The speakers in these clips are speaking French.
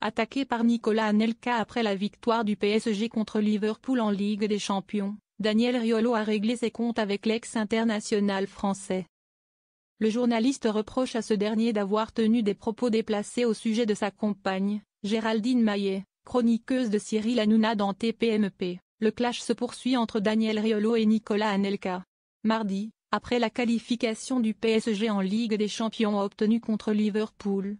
Attaqué par Nicolas Anelka après la victoire du PSG contre Liverpool en Ligue des Champions, Daniel Riolo a réglé ses comptes avec l'ex-international français. Le journaliste reproche à ce dernier d'avoir tenu des propos déplacés au sujet de sa compagne, Géraldine Maillet, chroniqueuse de Cyril Hanouna dans TPMP. Le clash se poursuit entre Daniel Riolo et Nicolas Anelka. Mardi, après la qualification du PSG en Ligue des Champions obtenue contre Liverpool,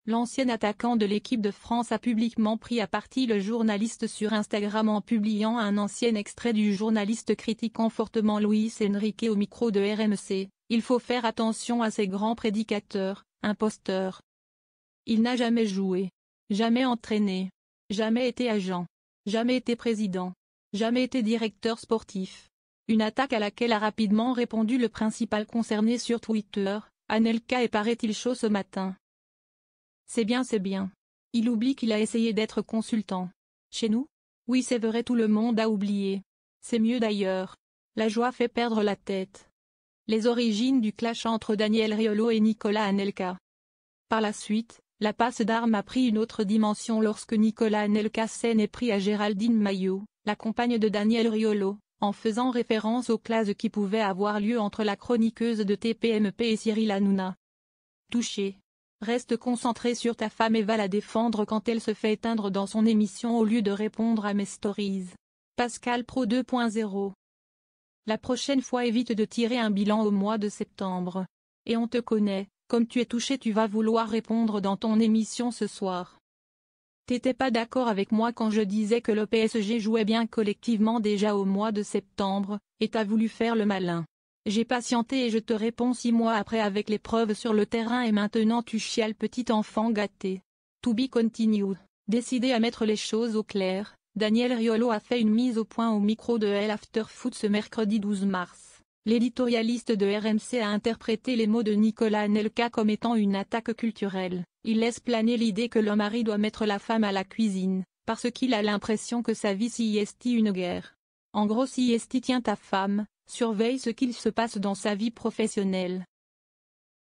l'ancien attaquant de l'équipe de France a publiquement pris à partie le journaliste sur Instagram en publiant un ancien extrait du journaliste critiquant fortement Luis Enrique au micro de RMC. Il faut faire attention à ces grands prédicateurs, imposteurs. Il n'a jamais joué, jamais entraîné, jamais été agent, jamais été président, jamais été directeur sportif. Une attaque à laquelle a rapidement répondu le principal concerné sur Twitter, Anelka, et paraît-il chaud ce matin. C'est bien, c'est bien. Il oublie qu'il a essayé d'être consultant. Chez nous? Oui, c'est vrai, tout le monde a oublié. C'est mieux d'ailleurs. La joie fait perdre la tête. Les origines du clash entre Daniel Riolo et Nicolas Anelka. Par la suite, la passe d'armes a pris une autre dimension lorsque Nicolas Anelka s'en est pris à Géraldine Maillet, la compagne de Daniel Riolo, en faisant référence aux classes qui pouvaient avoir lieu entre la chroniqueuse de TPMP et Cyril Hanouna. Touché. Reste concentré sur ta femme et va la défendre quand elle se fait éteindre dans son émission au lieu de répondre à mes stories. Pascal Pro 2.0. La prochaine fois évite de tirer un bilan au mois de septembre. Et on te connaît, comme tu es touché tu vas vouloir répondre dans ton émission ce soir. T'étais pas d'accord avec moi quand je disais que le PSG jouait bien collectivement déjà au mois de septembre, et t'as voulu faire le malin. J'ai patienté et je te réponds 6 mois après avec les preuves sur le terrain et maintenant tu chiales, petit enfant gâté. To be continued. Décidé à mettre les choses au clair, Daniel Riolo a fait une mise au point au micro de L After Foot ce mercredi 12 mars. L'éditorialiste de RMC a interprété les mots de Nicolas Anelka comme étant une attaque culturelle. Il laisse planer l'idée que le mari doit mettre la femme à la cuisine, parce qu'il a l'impression que sa vie s'y est une guerre. En gros, si est tient ta femme, surveille ce qu'il se passe dans sa vie professionnelle.